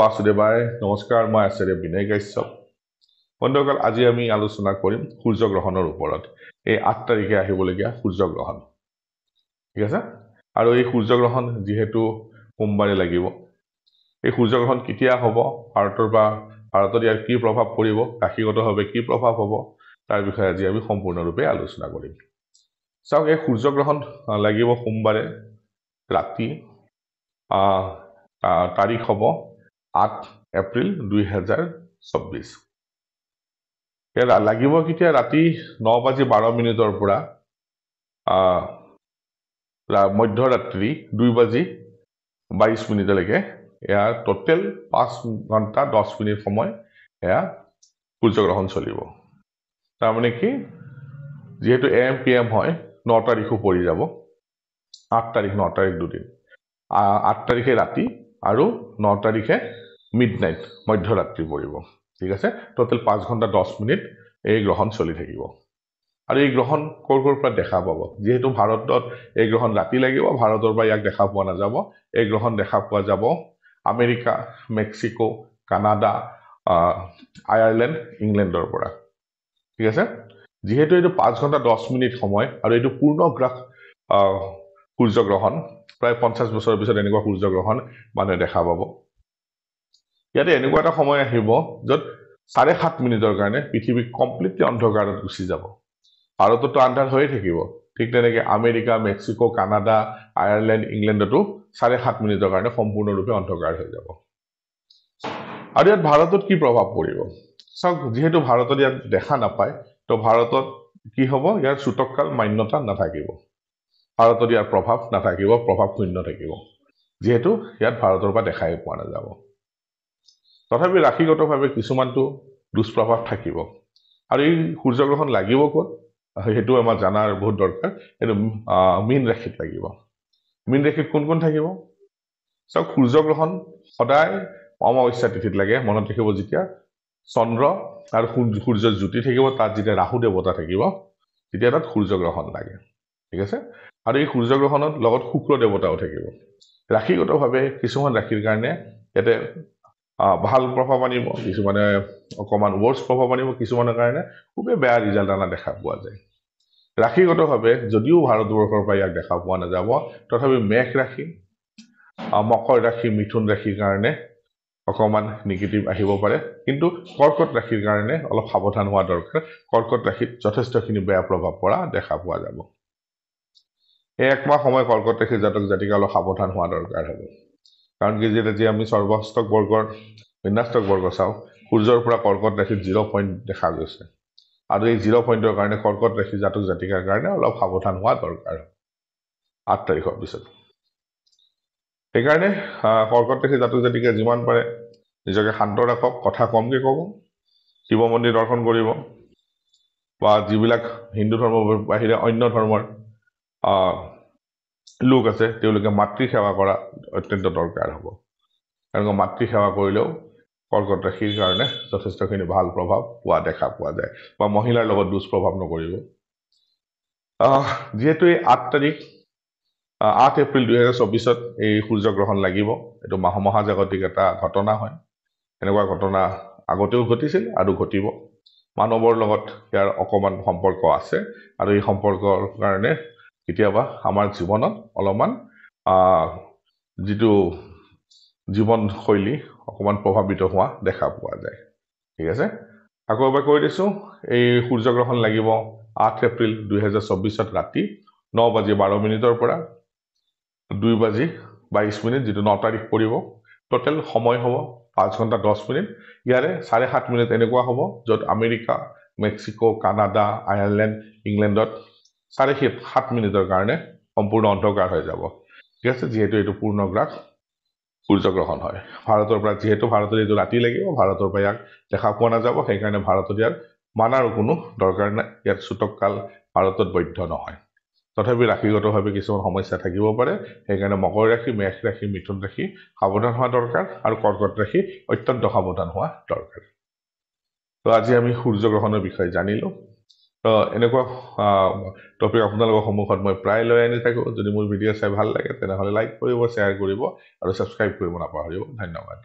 বাসুদেৱায় নমস্কাৰ মই আচাৰ্য বিনয় কাশ্যপ বন্ধুসকল আজি আমি আলোচনা কৰিম সূৰ্যগ্ৰহণৰ ওপৰত এই 8 তাৰিখে আহিবলগীয়া সূৰ্যগ্ৰহণ ঠিক আছে আৰু এই সূৰ্যগ্ৰহণ যেহেতু সোমবাৰে লাগিব এই সূৰ্যগ্ৰহণ কেতিয়া হ'ব ভাৰতত ইয়াৰ কি প্ৰভাৱ পৰিব ৰাশিগতভাৱে কি প্ৰভাৱ হ'ব তাৰ বিষয়ে আজি আমি সম্পূৰ্ণৰূপে আলোচনা কৰিম চাওক এই সূৰ্যগ্ৰহণ লাগিব সোমবাৰে ৰাতি তাৰিখ হ'ব 8 এপ্ৰিল 2024 এৰা লাগিব কিতিয়া ৰাতি 9:12 পৰা মধ্যৰাত্ৰি 2:22 লৈকে এয়া টোটাল 5 ঘণ্টা 10 মিনিট সময় এয়া সূৰ্যগ্ৰহণ চলিব তাৰ মানে কি যেহেতু AM PM হয় 9 তাৰিখো পৰি যাব 8 তাৰিখ 9 তাৰিখ দুদিন 8 তাৰিখে ৰাতি আৰু 9 তাৰিখে মিডনাইট মধ্যৰাত্ৰি পৰিব ঠিক আছে টোটাল 5 ঘণ্টা 10 মিনিট এই গ্ৰহণ চলি থাকিব আৰু এই গ্ৰহণ কৰ পৰা দেখা পাব যেহেতু ভাৰতত এই গ্ৰহণ ৰাতি লাগিব ভাৰতৰ পৰা ইয়াক দেখা পোৱা নাযাব এই গ্ৰহণ দেখা পোৱা যাব আমেৰিকা মেক্সিকো কানাডা আয়াৰলেণ্ড ইংলেণ্ডৰ পৰা ঠিক আছে যেহেতু এইটো 5 ঘণ্টা 10 মিনিট সময় আৰু এইটো পূৰ্ণগ্ৰাস সূৰ্যগ্ৰহণ প্ৰায় 50 বছৰৰ পিছত এনেকুৱা সূৰ্যগ্ৰহণ মানে দেখা পাব ইয়াতে এনেকুৱা এটা সময় আহিব যত 7.5 মিনিটৰ কাৰণে পৃথিৱী কমপ্লিটলি অন্ধকাৰত গুচি যাব ভাৰততো আন্ধাৰ হৈয়ে থাকিব ঠিক তেনেকৈ আমেৰিকা মেক্সিকো কানাডা আয়াৰলেণ্ড ইংলেণ্ডতো 7.5 মিনিটৰ কাৰণে সম্পূৰ্ণৰূপে অন্ধকাৰ হৈ যাব আৰু ইয়াত ভাৰতত কি প্ৰভাৱ পৰিব চাওক যেহেতু ভাৰতত ইয়াত দেখা নাপায় তো ভাৰতত কি হ'ব ইয়াৰ সূতককাল মান্যতা নাথাকিব ভাৰতত ইয়াৰ প্ৰভাৱ নাথাকিব প্ৰভাৱ শূন্য থাকিব যেহেতু ইয়াত ভাৰতৰ পৰা দেখাই পোৱা নাযাব তথাপি ৰাশিগতভাৱে কিছুমানটো দুষ্প্ৰভাৱ থাকিব আৰু এই সূৰ্যগ্ৰহণ লাগিব ক'ত হেতু আমাৰ জানাৰ বহুত দৰকাৰ এটো মীন ৰাশিত লাগিব মীন ৰাশিত কোন থাকিব সব সূৰ্যগ্ৰহণ সদায় অমাৱস্যা তিথিত লাগে মনত ৰাখিব যেতিয়া চন্দ্ৰ আৰু সূৰ্যৰ জ্যোতি থাকিব তাত যেতিয়া ৰাহু দেৱতা থাকিব তেতিয়া তাত সূৰ্যগ্ৰহণ লাগে ঠিক আছে আৰু এই সূৰ্যগ্ৰহণত লগত শুক্ৰ দেৱতাও থাকিব ৰাশিগতভাৱে কিছুমান ৰাশিৰ কাৰণে এতে ভাল প্ৰভাৱ আনিব কিছুমানে অকমান ওৱৰ্স প্ৰভাৱ আনিব কিছুমানৰ কাৰণে খুবেই বেয়া ৰিজাল্ট আনা দেখা পোৱা যায় ৰাশিগতভাৱে যদিও ভাৰতবৰ্ষৰ পৰা ইয়াক দেখা পোৱা নাযাব তথাপি মেঘ ৰাশি মকৰ ৰাশি মিথুন ৰাশিৰ কাৰণে অকমান নেগেটিভ আহিব পাৰে কিন্তু কৰ্কট ৰাশিৰ কাৰণে অলপ সাৱধান হোৱা দৰকাৰ কৰ্কট ৰাশিত যথেষ্টখিনি বেয়া প্ৰভাৱ পৰা দেখা পোৱা যাব এই একমাহ সময় কৰ্কট ৰাশিৰ জাতক জাতিকা অলপ সাৱধান হোৱা দৰকাৰ হ'ব কাৰণ কি যেতিয়া আমি সৰ্বষ্টক বৰ্গৰ বিন্যাস্তক বৰ্গ চাও সূৰ্যৰ পৰা কৰ্কট ৰাশিত 0 পইণ্ট দেখা গৈছে আৰু এই 0 পইণ্টৰ কাৰণে কৰ্কট ৰাশি জাতক জাতিকাৰ কাৰণে অলপ সাৱধান হোৱা দৰকাৰ 8 তাৰিখৰ পিছত সেইকাৰণে কৰ্কট ৰাশি জাতক জাতিকা যিমান পাৰে নিজকে শান্ত ৰাখক কথা কমকৈ ক'ব শিৱ মন্দিৰ দৰ্শন কৰিব বা যিবিলাক হিন্দু ধৰ্মৰ বাহিৰে অন্য ধৰ্মৰ লোক আছে তেওঁলোকে মাতৃ সেৱা কৰা অত্যন্ত দৰকাৰ হ'ব কাৰণ মাতৃ সেৱা কৰিলেও কৰ্কট ৰাশিৰ কাৰণে যথেষ্টখিনি ভাল প্ৰভাৱ পোৱা দেখা পোৱা যায় বা মহিলাৰ লগত দুষ্প্ৰভাৱ নকৰিব যেহেতু 8 তাৰিখ 8 এপ্ৰিল 2024 এই সূৰ্যগ্ৰহণ লাগিব এটো মহাজাগতিক এটা ঘটনা হয় এনেকুৱা ঘটনা আগতেও ঘটিছিল আৰু ঘটিব মানৱৰ লগত ইয়াৰ অকমান সম্পৰ্ক আছে আৰু এই সম্পৰ্কৰ কাৰণে কেতিয়াবা আমাৰ জীৱনত অলপমান যেটো জীৱনশৈলী অকমান প্ৰভাৱিত হোৱা দেখা পোৱা যায় ঠিক আছে আকৌ এবাৰ কৈ দিছো এই সূৰ্যগ্ৰহণ লাগিব 8 এপ্ৰিল 2024 ৰাতি 9:12 পৰা 2:22 যেটো 9 তাৰিখ পৰিব টোটাল সময় হ'ব 5 ঘণ্টা 10 মিনিট ইয়াৰে 7.5 মিনিট এনেকুৱা হ'ব যত আমেৰিকা মেক্সিকো কানাডা আয়াৰলেণ্ড ইংলেণ্ডত 7.5 মিনিটৰ কাৰণে সম্পূৰ্ণ অন্ধকাৰ হৈ যাব ঠিক আছে যেহেতু এইটো পূৰ্ণগ্ৰাস সূৰ্যগ্ৰহণ হয় ভাৰতৰ পৰা যেহেতু ভাৰতৰ এইটো ৰাতি লাগিব ভাৰতৰ পৰা ইয়াক দেখা পোৱা নাযাব সেইকাৰণে ভাৰতত ইয়াৰ মানাৰ কোনো দৰকাৰ নাই ইয়াত সূতককাল ভাৰতত বৈধ নহয় তথাপি ৰাশিগতভাৱে কিছুমান সমস্যা থাকিব পাৰে সেইকাৰণে মকৰ ৰাশি মেঘ ৰাশি মিথুন ৰাশি সাৱধান হোৱা দৰকাৰ আৰু কৰ্কট ৰাশি অত্যন্ত সাৱধান হোৱা দৰকাৰ তো আজি আমি সূৰ্যগ্ৰহণৰ বিষয়ে জানিলো তো এনেকুৱা টপিক আপোনালোকৰ সন্মুখত মই প্ৰায় লৈ আনি থাকো যদি মোৰ ভিডিঅ' চাই ভাল লাগে তেনেহলে লাইক কৰিব শ্বেয়াৰ কৰিব আৰু সাবস্ক্ৰাইব কৰিব নাপাহৰিব ধন্যবাদ